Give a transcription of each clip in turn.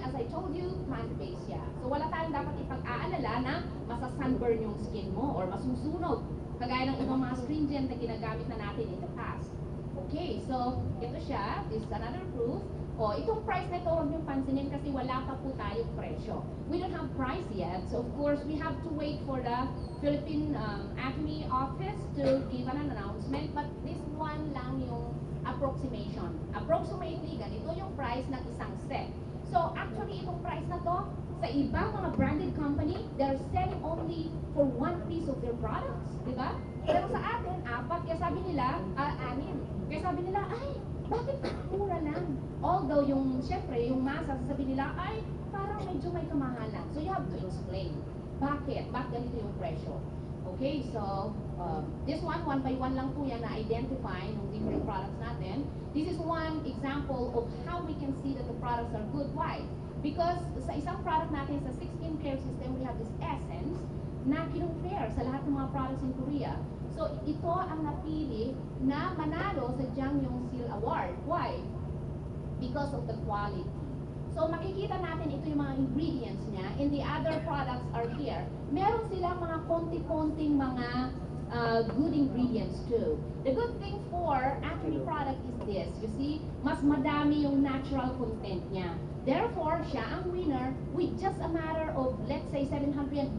as I told you, plant-based siya. So wala tayong dapat ipag-aalala na masa-sunburn yung skin mo or masusunog. Kagaya ng ibang mga stringent na ginagamit na natin in the past. Okay, so ito siya. This is another proof. O, itong price na ito, huwag niyong pansinin kasi wala pa po tayong presyo. We don't have price yet, so of course, we have to wait for the Philippine Atomy office to give an announcement, but this one lang yung approximation. Approximately, ganito yung price ng isang set. So, actually, itong price na to, sa ibang mga branded company, they're selling only for one piece of their products, di ba? Pero sa atin, apat, kaya sabi nila, anim. Kaya sabi nila, ay, bakit mura lang? Although yung, syempre, yung masa, sasabi nila, ay, parang medyo may kamahalan. So you have to explain. Bakit? Bakit ganito yung presyo? Okay, so, this one by one lang po yan na-identify ng different products natin. This is one example of how we can see that the products are good. Why? Because sa isang product natin, sa 16 care system, we have this essence na kinumpare sa lahat ng mga products in Korea. So, ito ang napili na manalo sa Jangyong Seal Award. Why? Because of the quality. So, makikita natin ito yung mga ingredients niya, and the other products are here. Meron silang mga konti-konting mga good ingredients too. The good thing for Atomy product is this. You see, mas madami yung natural content niya. Therefore, siya ang winner with just a matter of, let's say, 790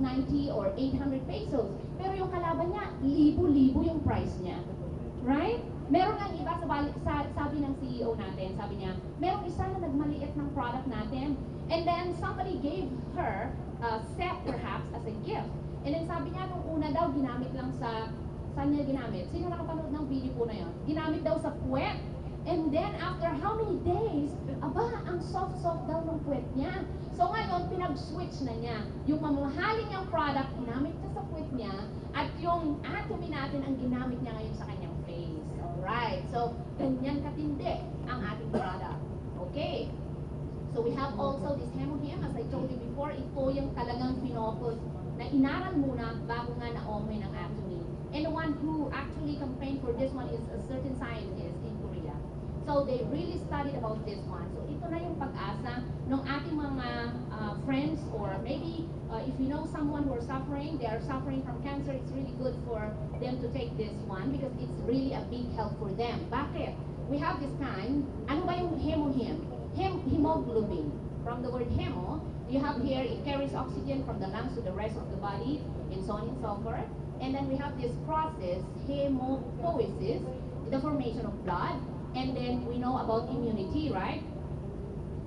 or 800 pesos. Pero yung kalaban niya, libo-libo yung price niya. Right? Meron ang iba, sabi ng CEO natin, sabi niya, meron isa na nagmaliit ng product natin, and then somebody gave her a set perhaps as a gift. And then sabi niya, nung una daw, ginamit lang saan niya ginamit? Sino nakapanood ng video po na yun? Ginamit daw sa puwet. And then, after how many days, aba, ang soft-soft daw ng puwet niya. So ngayon, pinag-switch na niya. Yung mamahaling niyang product, ginamit niya sa puwet niya, at yung Atomy natin, ang ginamit niya ngayon sa kanyang face. Alright, so, ganyan katindi ang ating product. Okay. So we have also this hemohem, as I told you before, ito yung talagang pinopos na inaral muna bago nga na-omen ng Atomy. And the one who actually campaigned for this one is a certain scientist in Korea. So they really studied about this one. So ito na yung pag-asa ng ating mga friends, or maybe if you know someone who are suffering, they are suffering from cancer, it's really good for them to take this one because it's really a big help for them. Bakit? We have this kind, ano ba yung hemohem? Hemoglobin. From the word hemo, you have here, it carries oxygen from the lungs to the rest of the body, and so on and so forth. And then we have this process, hemopoiesis, the formation of blood. And then we know about immunity, right?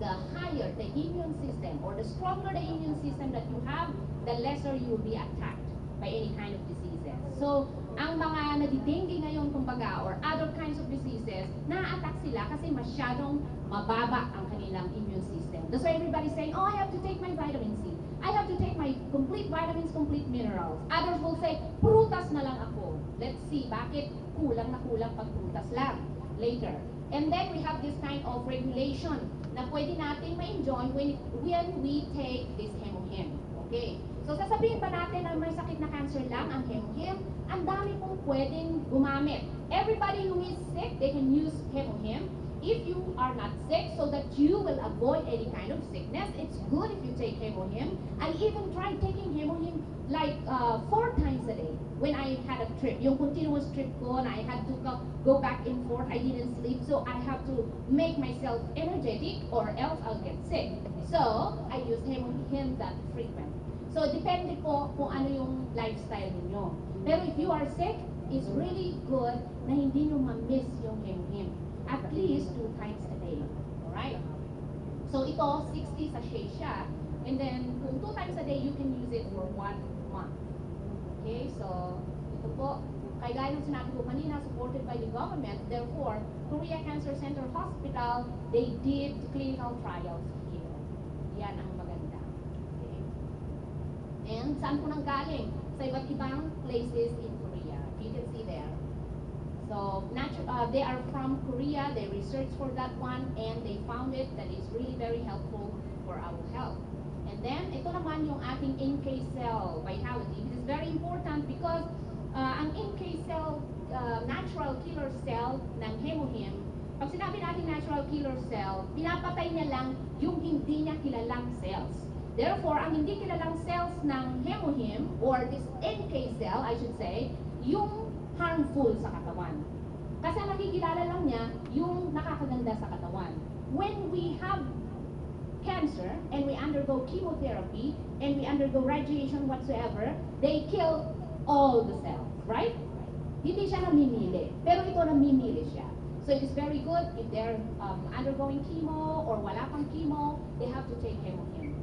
The higher the immune system, or the stronger the immune system that you have, the lesser you will be attacked by any kind of diseases. So, ang mga nadidengue ngayon, kumbaga, or other kinds of diseases, na-attack sila kasi masyadong mababa ang kanilang immune system. That's why everybody's saying, oh, I have to take my vitamin C. I have to take my complete vitamins, complete minerals. Others will say, prutas na lang ako. Let's see, bakit kulang na kulang pag prutas lang? Later. And then we have this kind of regulation na pwede natin ma-enjoy when we take this hemohem. Okay? So sasabihin ba natin na may sakit na cancer lang ang hemohem? Ang dami pong pwedeng gumamit. Everybody who is sick, they can use hemohem. If you are not sick, so that you will avoid any kind of sickness, it's good if you take hemohem. I even tried taking hemohem like 4 times a day when I had a trip. Yung continuous trip ko, and I had to go back and forth. I didn't sleep, so I have to make myself energetic or else I'll get sick. So, I use hemohem that frequent. So, depende po kung ano yung lifestyle niyo. Pero if you are sick, it's really good na hindi nyo ma-miss yung hemohem. At least 2 times a day. Alright? So ito, 60 sachet siya. And then, kung 2 times a day, you can use it for 1 month. Okay? So, ito po. Kaya gaya ng sinabi ko kanina, supported by the government. Therefore, Korea Cancer Center Hospital, they did clinical trials here. Yan ang maganda. Okay? And saan po nang galing? Sa iba't ibang places in Korea. You can see there. So, they are from Korea, they researched for that one, and they found it that it's really very helpful for our health. And then, ito naman yung ating NK cell vitality. This is very important because ang NK cell, natural killer cell ng hemohem, Pag sinabi natin natural killer cell, pinapatay niya lang yung hindi niya kilalang cells. Therefore, ang hindi kilalang cells ng hemohim, or this NK cell, I should say, yung harmful sa katawan. Kasi ang nakikilala lang niya yung nakakaganda sa katawan. When we have cancer and we undergo chemotherapy and we undergo radiation whatsoever, they kill all the cells, right? Hindi siya namimili, pero ito namimili siya. So it is very good if they're undergoing chemo or wala pang chemo, they have to take hemohim.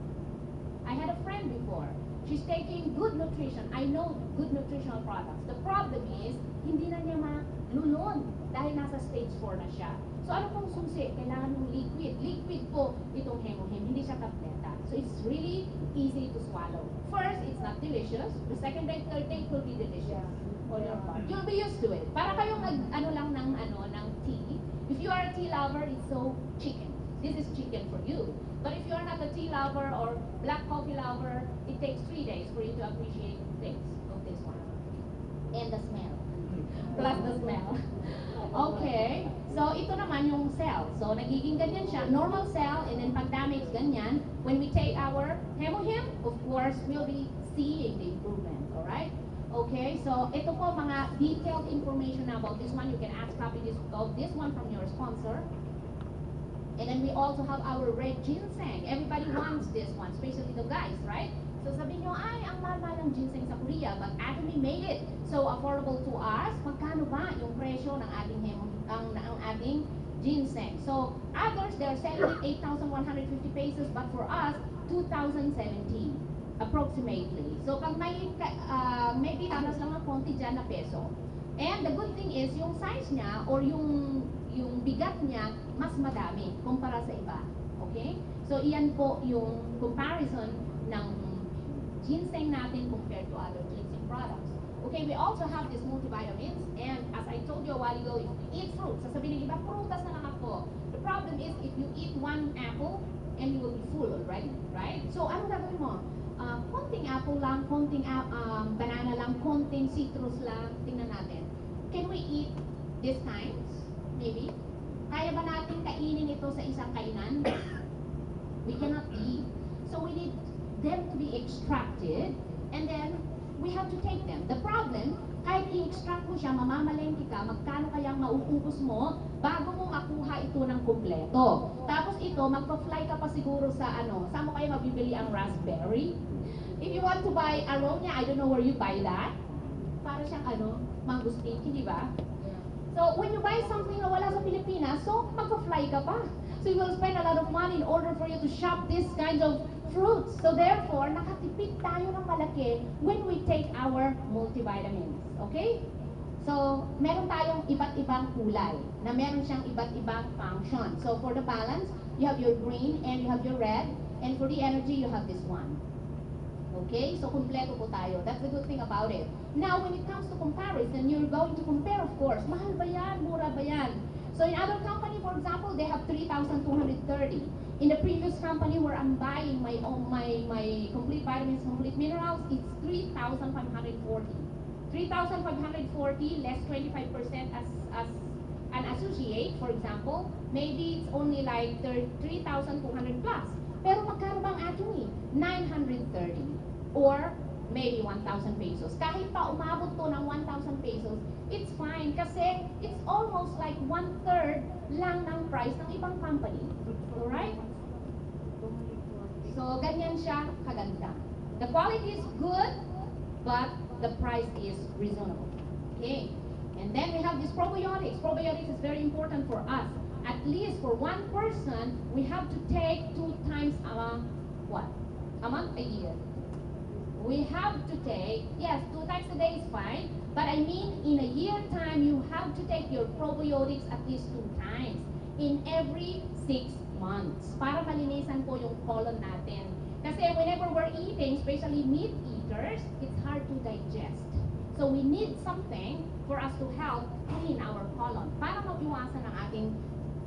I had a friend before. She's taking good nutrition. I know good nutritional products. The problem is, hindi na niya malunod dahil nasa stage 4 na siya. So ano pong susi? Kailangan ng liquid. Liquid po itong hemohim, hindi siya tableta. So it's really easy to swallow. First, it's not delicious. The second day, third day, it will be delicious. On your part. You'll be used to it. Para kayong ng tea. If you are a tea lover, it's so chicken. This is chicken for you. But if you are not a tea lover or black coffee lover, it takes 3 days for you to appreciate things of this one. And the smell. Plus the smell. Okay. So, ito naman yung cell. So, nagiging ganyan siya. Normal cell, and then pag damage ganyan, when we take our hemohim, of course, we'll be seeing the improvement. Alright? Okay, so ito po mga detailed information about this one. You can ask copy of this one from your sponsor. And then we also have our red ginseng. Everybody wants this one, especially the guys, right? So sabihin nyo, ay, ang mahal ng ginseng sa Korea, but Atomy made it so affordable to us. Magkano ba yung presyo ng ating ginseng? So others, they're selling it 8,150 pesos, but for us, 2,017 approximately. So pag may titanas lang ng konti dyan na peso. And the good thing is, yung size niya or yung bigat niya, mas madami kumpara sa iba. Okay? So iyan po yung comparison ng ginseng natin compared to other ginseng products. Okay, we also have these multivitamins, and as I told you a while ago, if you eat fruits, sasabihin ng iba, prutas na lang ako. The problem is, if you eat one apple, and you will be full already, right? So ano gagawin mo? Konting apple lang, konting banana lang, konting citrus lang. Tingnan natin. Can we eat these times? Maybe. Kaya ba natin kainin ito sa isang kainan? We cannot eat. So we need them to be extracted, and then we have to take them. The problem, kahit i-extract mo siya, mamamalengke ka, magkano kayang mauubos mo bago mo makuha ito ng kumpleto. Tapos ito, magpa-fly ka pa siguro sa saan mo kayo mabibili ang raspberry? If you want to buy aronia, I don't know where you buy that. Para siyang mangustin, hindi ba? So, when you buy something na wala sa Pilipinas, so magpa-fly ka pa. So, you will spend a lot of money in order for you to shop this kind of fruits. So, therefore, nakatipid tayo ng malaki when we take our multivitamins. Okay? So, meron tayong iba't ibang kulay na meron siyang iba't ibang function. So, for the balance, you have your green and you have your red. And for the energy, you have this one. Okay? So, kumpleto po tayo. That's the good thing about it. Now, when it comes to comparison, you're going to compare, of course. Mahal ba yan? Mura ba yan? So, in other company, for example, they have 3,230. In the previous company where I'm buying my complete vitamins, complete minerals, it's 3,540. 3,540 less 25% as an associate, for example, maybe it's only like 3,200 plus. Pero magkano bang Atomy? 930 or maybe 1,000 pesos. Kahit pa umabot to ng 1,000 pesos, it's fine kasi it's almost like 1/3 lang ng price ng ibang company. Alright? So, ganyan siya kaganda. The quality is good, but the price is reasonable. Okay? And then we have this probiotics. Probiotics is very important for us. At least for one person, we have to take 2 times a month, a year. We have to take, yes, 2 times a day is fine, but I mean in a year time, you have to take your probiotics at least 2 times in every 6 months para malinisan po yung colon natin. Kasi whenever we're eating, especially meat eaters, it's hard to digest. So we need something for us to help clean our colon para maiwasan ang ating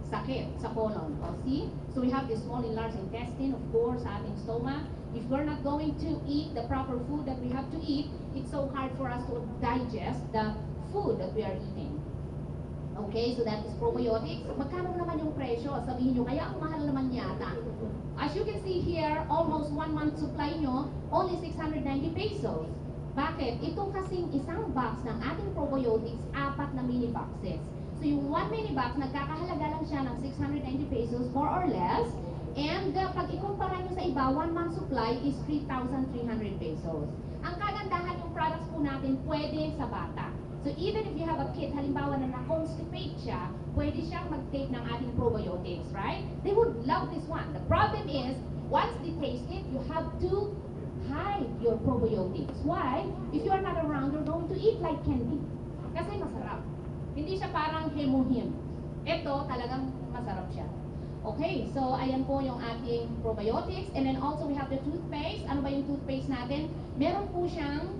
sakit sa colon. O, see? So we have the small enlarged intestine, of course, sa ating stomach. If we're not going to eat the proper food that we have to eat, it's so hard for us to digest the food that we are eating. Okay, so that is probiotics. Magkano naman yung presyo? Sabihin nyo, kaya ang mahal naman yata. As you can see here, almost 1 month supply nyo, only 690 pesos. Bakit? Ito kasing isang box ng ating probiotics, 4 na mini boxes. So yung 1 mini box, nagkakahalaga lang siya ng 690 pesos, more or less. And pag ikumpara nyo sa iba, 1 month supply is 3,300 pesos. Ang kagandahan yung products po natin, pwede sa bata. So even if you have a kid, halimbawa na na-constipate siya, pwede siyang mag-take ng ating probiotics, right? They would love this one. The problem is, once they taste it, you have to hide your probiotics. Why? If you are not around, you're going to eat like candy. Kasi masarap. Hindi siya parang hemuhim. Ito, talagang masarap siya. Okay, so ayan po yung ating probiotics. And then also we have the toothpaste. Ano ba yung toothpaste natin? Meron po siyang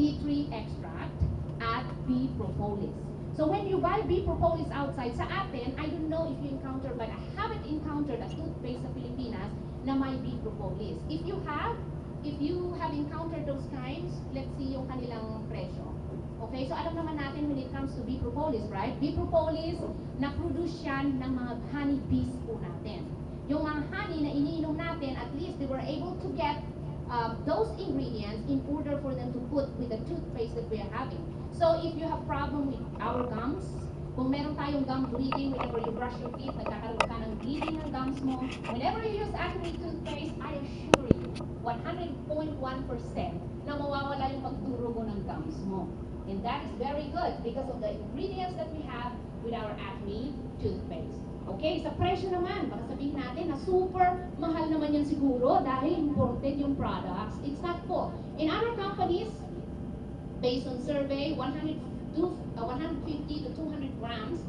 tea tree extract at bee propolis. So when you buy bee propolis outside, sa atin, I don't know if you encounter, but I haven't encountered a toothpaste sa Pilipinas na may bee propolis. If you have encountered those kinds, let's see yung kanilang presyo. Okay, so alam naman natin when it comes to bee propolis, right? Bee propolis, na-produce yan ng mga honey bees po natin. Yung mga honey na iniinom natin, at least they were able to get those ingredients in order for them to put with the toothpaste that we are having. So if you have problem with our gums, kung meron tayong gum bleeding, whenever you brush your teeth, nagkakaroon ka ng bleeding ng gums mo, whenever you use Atomy toothpaste, I assure you, 100.1% na mawawala yung pagturugo ng gums mo. And that is very good because of the ingredients that we have with our Atomy toothpaste. Okay, sa presyo naman, baka sabihin natin na super mahal naman yan siguro dahil imported yung products. It's not po. In other companies, based on survey, 150 to 200 grams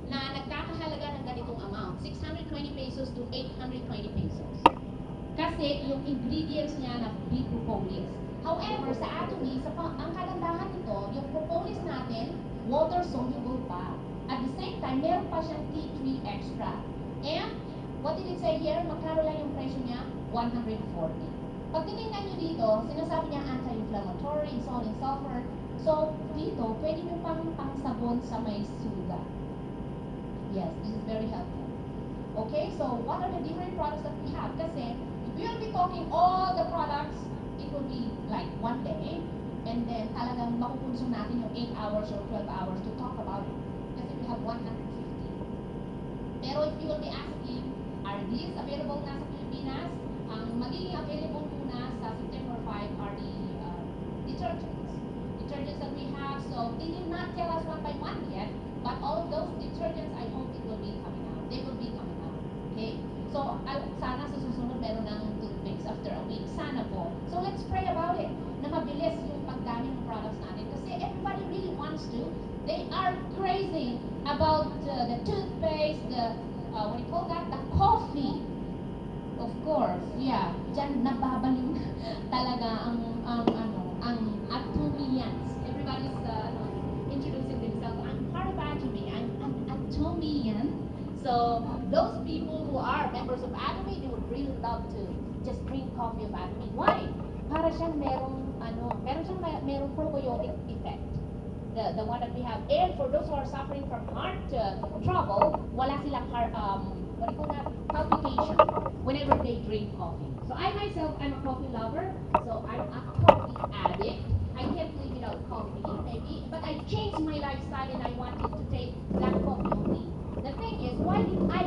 na nagkakahalaga ng ganitong amount, 620 pesos to 820 pesos. Kasi yung ingredients niya na bee propolis. However, sa Atomy, ang kagandahan nito, yung propolis natin, water soluble pa. At the same time, meron pa siyang tea tree extract. And, what did it say here? Magkano lang yung presyo niya? 140. Pag tinignan nyo dito, sinasabi niya anti-inflammatory, insoluble sulfur. So, dito, pwede nyo pang sabon sa may suga. Yes, this is very helpful. Okay, so what are the different products that we have? Kasi, if we will be talking all the products, it will be like one day. And then, talagang makukonsume natin yung 8 hours or 12 hours to talk about it. Kasi we have 150. Pero if you will be asking, are these available na sa Pilipinas? Ang magiging available muna sa September 5 are the detergents. Detergents that we have. So they did not tell us one by one yet, but all of those detergents, I hope it will be coming out. They will be coming out. Okay? So sana sa susunod meron ng toothpaste after a week. Sana po. So let's pray about it. Na mabilis yung pagdami ng products natin. Kasi everybody really wants to. They are crazy about the toothpaste, the what do you call that? The coffee. Of course, yeah. Diyan nababaliw talaga ang Atomians. Everybody's introducing themselves. I'm part of Atomy. I'm an Atomian. So those people who are members of Atomy, they would really love to just drink coffee of Atomy. Why? Para siyang merong probiotic effect. The one that we have. And for those who are suffering from heart trouble, wala silang what do you call that? Palpitation whenever they drink coffee. So I myself, I'm a coffee lover. So I'm a coffee addict. I can't live without coffee, maybe. But I changed my lifestyle and I wanted to take black coffee only. The thing is, why did I,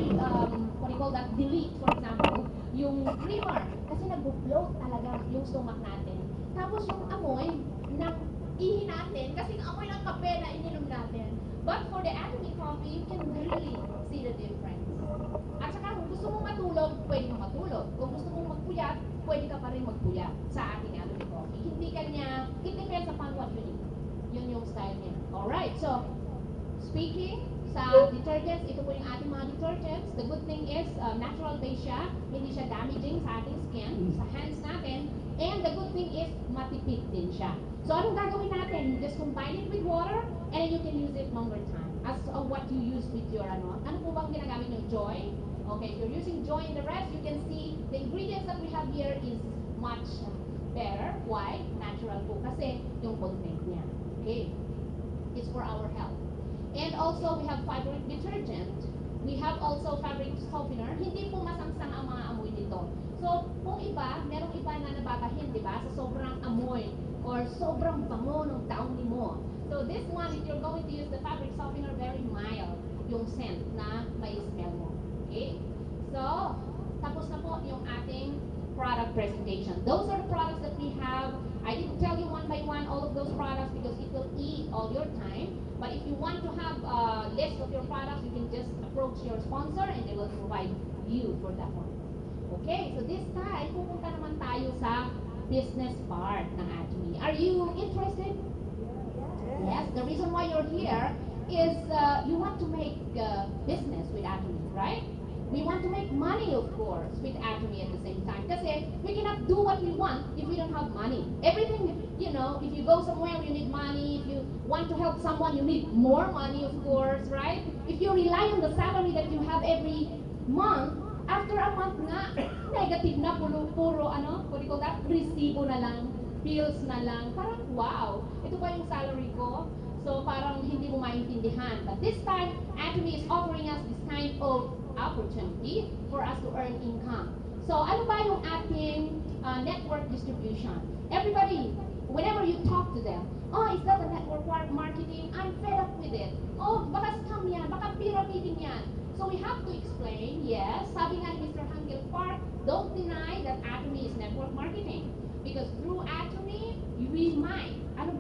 what do you call that, delete, for example, yung creamer? Kasi nag-bloat talaga yung stomach natin. Tapos yung amoy ng ihi natin, kasi yung amoy ng kape na ininom natin. But for the Atomy coffee, you can really see the difference. At saka kung gusto mong matulog, pwede mong matulog. Kung gusto mong magpuyat, pwede ka pa rin magpuyat sa ating Atomy coffee. Hindi kanya, it depends upon what you need. Yun yung style niya. Alright, so, speaking sa detergents, ito po yung ating mga detergents. The good thing is, natural base siya. Hindi siya damaging sa ating skin, sa hands natin. And the good thing is, matipid din siya. So, anong gagawin natin? You just combine it with water, and then you can use it longer time. As what you use with your, ano po bang ginagamit yung Joy? Okay, if you're using Joy in the rest, you can see the ingredients that we have here is much better. Why? Natural po kasi yung content niya. Okay? It's for our health. And also, we have fabric detergent. We have also fabric softener. Hindi po masangsang ang mga amoy nito. So, kung iba, merong iba na nababahin, di ba? Sa sobrang amoy or sobrang bango ng downy mo. So, this one, if you're going to use the fabric softener, very mild yung scent na may smell mo. Okay? So, tapos na po yung ating product presentation. Those are the products that we have. I didn't tell you one by one all of those products because it will eat all your time. But if you want to have a list of your products, you can just approach your sponsor and they will provide you for that one. Okay, so this time, pupunta naman tayo sa business part ng Atomy. Are you interested? Yes, the reason why you're here is you want to make business with Atomy, right? We want to make money, of course, with Atomy at the same time. Kasi we cannot do what we want if we don't have money. Everything, you know, if you go somewhere, you need money. If you want to help someone, you need more money, of course, right? If you rely on the salary that you have every month, after a month nga, negative na, puro ano, what do you call that? Resibo na lang, bills na lang. Parang, wow, ito ba yung salary ko? So parang hindi mo maintindihan. But this time, Atomy is offering us this kind of opportunity for us to earn income. So ano ba yung ating network distribution? Everybody, whenever you talk to them, oh, is that a network marketing? I'm fed up with it. Oh, baka scam yan, baka pyramiding yan. So we have to explain, yes, sabi nga ni Mr. Hangel Park, don't deny that Atomy is network marketing. Because through Atomy, we might, ano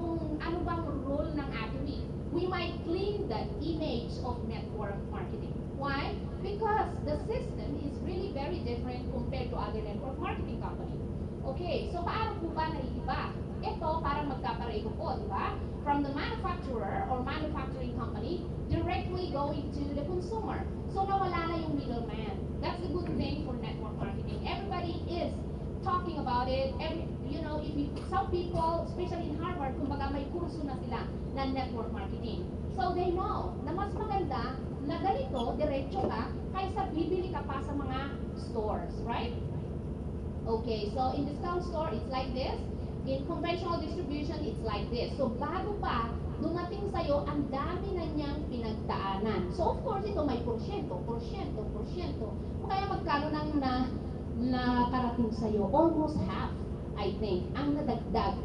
bang role ng Atomy? We might clean the image of network marketing. Why? Because the system is really very different compared to other network marketing companies. Okay, so paano po ba naiiba? Ito, parang magkapareho po, di ba? From the manufacturer or manufacturing company, directly going to the consumer. So nawala na yung middleman. That's a good thing for network marketing. Everybody is talking about it. Some people, especially in Harvard, kumbaga may kurso na sila na network marketing. So they know na mas maganda na ganito, diretso ka, kaysa bibili ka pa sa mga stores, right? Okay, so in discount store, it's like this. In conventional distribution, it's like this. So bago pa dumating sa'yo, ang dami na niyang pinagdaanan. So of course, ito may porsyento. Kaya magkano nang nakarating sa'yo? Almost half, I think, ang nadagdag.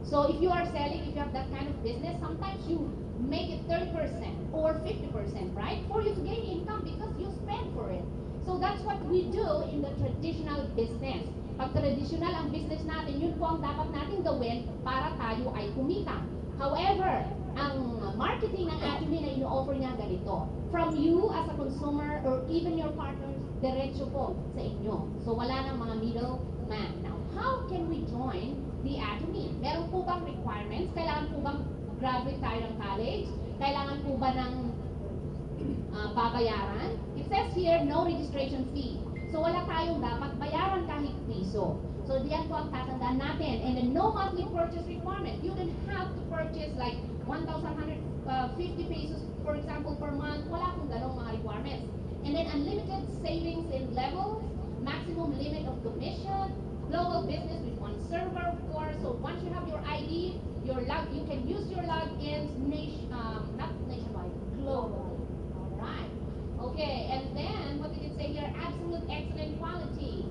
So if you are selling, if you have that kind of business, sometimes you make it 30% or 50%, right? For you to gain income because you spend for it. So that's what we do in the traditional business. Pag traditional ang business natin, yun po ang dapat natin gawin para tayo ay kumita. However, ang marketing ng Atomy na ino-offer niya ganito. From you as a consumer or even your partners, diretso po sa inyo. So wala nang mga middleman. Now, how can we join the Atomy? Meron po bang requirements? Kailangan po bang graduate tayo ng college? Kailangan po ba ng babayaran? It says here, no registration fee. So wala tayong dapat bayaran kahit piso. So diyan po ang tatandaan natin. And then no monthly purchase requirement. You don't have to purchase like 1,150 pesos, for example, per month. Wala pong ganong mga requirements. And then unlimited savings in levels, maximum limit of commission, global business with one server, of course. So once you have your ID, you can use your logins not nationwide, globally. All right. Okay, and then what did it say here? Absolute excellent quality.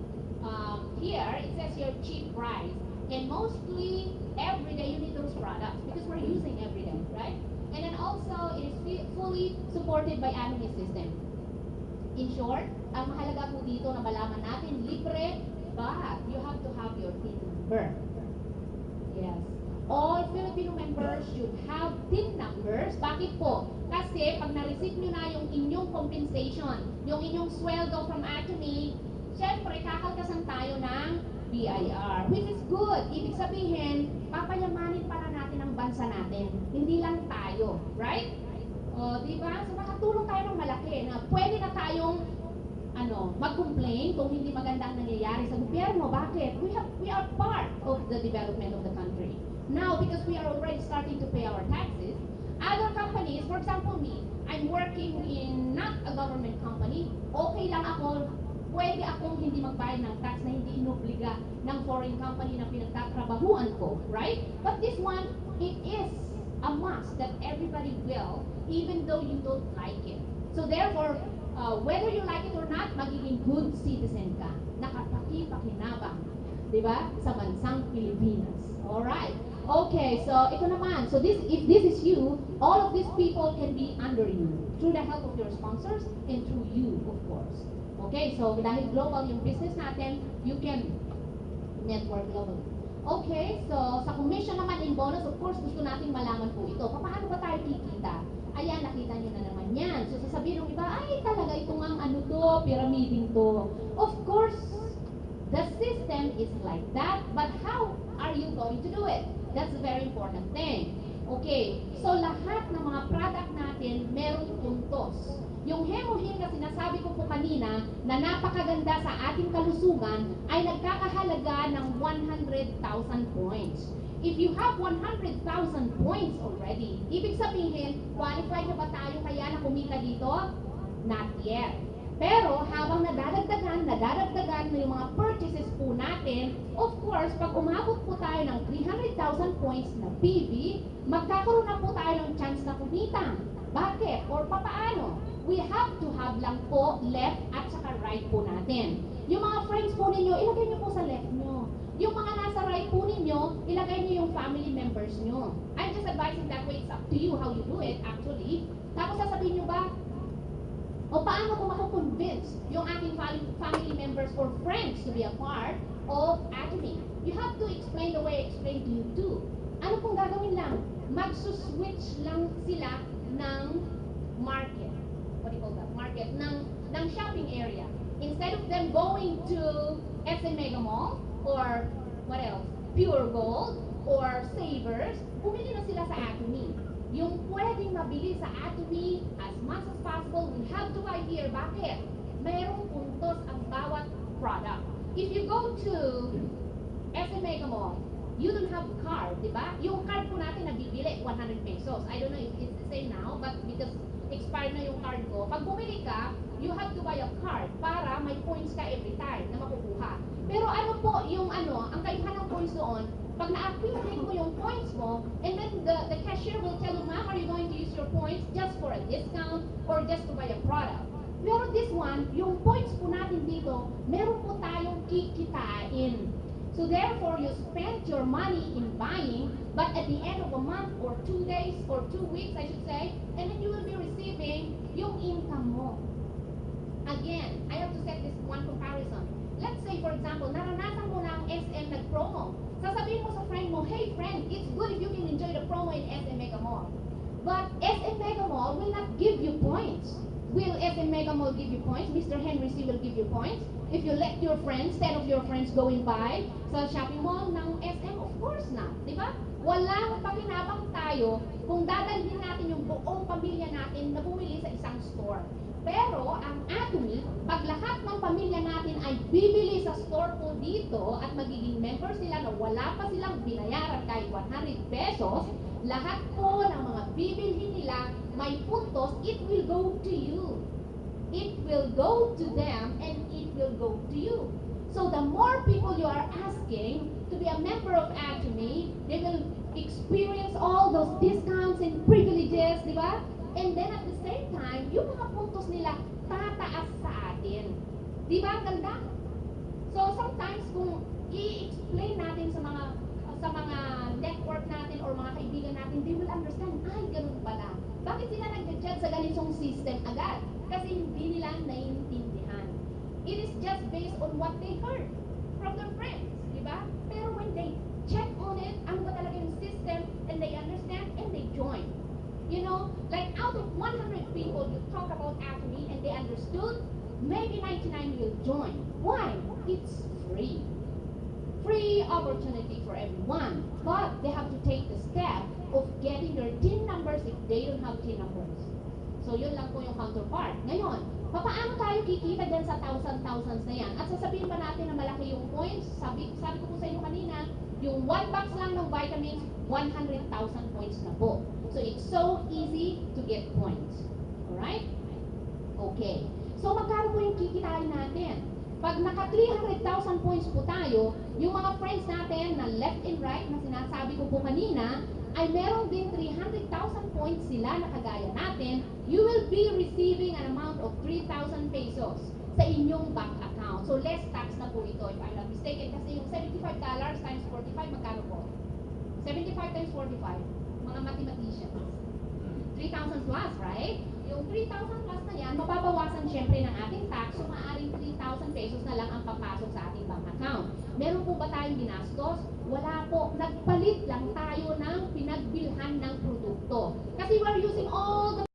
Here it says here cheap price. And mostly every day you need those products because we're using every day, right? And then also it is fully supported by Atomy system. In short, ang mahalaga po dito na malaman natin, libre, but you have to have your PIN number. Yes. All Filipino members should have PIN numbers. Bakit po? Kasi pag na-receive nyo na yung inyong compensation, yung inyong sweldo from Atomy, syempre kakaltasan tayo ng BIR, which is good. Ibig sabihin, papayamanin para natin ang bansa natin. Hindi lang tayo, right? O, diba? So nakatulong tayo ng malaki na pwede na tayong mag-complain kung hindi maganda ang nangyayari sa gobyerno. Bakit? We are part of the development of the country. Now, because we are already starting to pay our taxes, other companies, for example me, I'm working in not a government company, okay lang ako, pwede akong hindi magbayad ng tax na hindi inobliga ng foreign company na pinagtatrabahuan ko, right? But this one, it is a must that everybody will even though you don't like it. So therefore, whether you like it or not, magiging good citizen ka. Nakapaki-pakinabang, di ba? Sa bansang Pilipinas. Alright. Okay, so ito naman. So this, if this is you, all of these people can be under you through the help of your sponsors and through you, of course. Okay, so dahil global yung business natin, you can network globally. Okay, so sa commission naman in bonus, of course, gusto natin malaman po ito. Paano ba tayo kikita? Ayan, nakita nyo na naman yan. So sasabihin ng iba, ay talaga ito nga ano to, pyramiding to. Of course, the system is like that, but how are you going to do it? That's a very important thing. Okay, so lahat ng mga product natin merong puntos. Yung hemohin na sinasabi ko po kanina na napakaganda sa ating kalusugan ay nagkakahalaga ng 100,000 points. If you have 100,000 points already, ibig sabihin, qualified na ba tayo kaya na kumita dito? Not yet. Pero habang nadadagdagan na yung mga purchases po natin, of course, pag umabot po tayo ng 300,000 points na PV, magkakaroon na po tayo ng chance na kumita. Bakit? Or papaano? We have to have lang po left at saka right po natin. Yung mga friends po ninyo, ilagay nyo po sa left nyo. Yung mga nasa right po ninyo, ilagay nyo yung family members nyo. I'm just advising that way. It's up to you how you do it, actually. Tapos sasabihin nyo ba, o paano ko mako-convince yung aking family members or friends to be a part of Atomy? You have to explain the way I explained to you too. Ano pong gagawin lang? Magsuswitch lang sila ng market. What do you call that? Market. Ng shopping area. Instead of them going to SM Mega Mall or what else? Pure Gold or Savers, bumili na sila sa Atomy. Yung pwedeng mabili sa Atomy as much as possible, we have to buy here. Bakit? Mayroong puntos ang bawat product. If you go to SM Mega Mall, you don't have card, di ba? Yung card po natin nabibili, 100 pesos. I don't know if it's the same now, but because expired na yung card ko, pag bumili ka, you have to buy a card para may points ka every time na makukuha. Pero ano po yung ang kaibahan ng points doon, pag na-accumulate mo yung points mo, and then the cashier will tell you, ma'am, are you going to use your points just for a discount or just to buy a product? Pero this one, yung points po natin dito, meron po tayong kikitain. So therefore, you spend your money in buying, but at the end of a month or 2 days or 2 weeks, I should say, and then you will be receiving yung income mo. Again, I have to set this one comparison. Let's say, for example, naranasan mo na ang SM nag-promo. Sasabihin mo sa friend mo, hey friend, it's good if you can enjoy the promo in SM Mega Mall. But SM Mega Mall will not give you points. Will SM Mega Mall give you points? Mr. Henry C will give you points. If you let your friends, 10 of your friends going by sa shopping mall ng SM, of course not. Di ba? Walang pakinabang tayo kung dadalhin natin yung buong pamilya natin na bumili sa isang store. Pero ang Atomy, pag lahat ng pamilya natin ay bibili sa store po dito at magiging members sila na wala pa silang binayaran kahit 100 pesos, lahat po ng mga bibilhin nila may puntos, it will go to you. It will go to them and it will go to you. So the more people you are asking to be a member of Atomy, they will experience all those discounts and privileges, di ba? And then at the same time, yung mga puntos nila tataas sa atin. Di ba? Ang ganda? So sometimes kung i-explain natin sa mga network natin or mga kaibigan natin, they will understand, ay, ganun pala. Bakit sila nag-judge sa ganitong system agad? Kasi hindi nila naiintindihan. It is just based on what they heard from their friends, di ba? Pero when they check on it, ano ba talaga yung system, and they understand, and they join. You know, like out of 100 people you talk about Atomy and they understood, maybe 99 will join. Why? It's free. Free opportunity for everyone. But they have to take the step of getting their TIN numbers if they don't have TIN numbers. So yun lang po yung counterpart. Ngayon, paano tayo kikita dyan sa thousands na yan? At sasabihin pa natin na malaki yung points? Sabi ko po sa inyo kanina, yung 1 box lang ng vitamins, 100,000 points na po. So it's so easy to get points. Alright? Okay. So magkano po yung kikitain natin? Pag naka 300,000 points po tayo, tayo, yung mga friends natin na left and right na sinasabi ko po kanina, ay meron din 300,000 points sila na kagaya natin, you will be receiving an amount of 3,000 pesos sa inyong bank account. So less tax na po ito if I'm not mistaken, kasi yung $75 times 45, magkano po? 75 times 45, mga mathematicians. 3,000 plus, right? Yung 3,000 plus na yan, mapapawasan syempre ng ating tax, so maaaring 3,000 pesos na lang ang papasok sa ating bank account. Meron po ba tayong ginastos? Wala po. Nagpalit lang tayo ng pinagbilhan ng produkto. Kasi we're using all the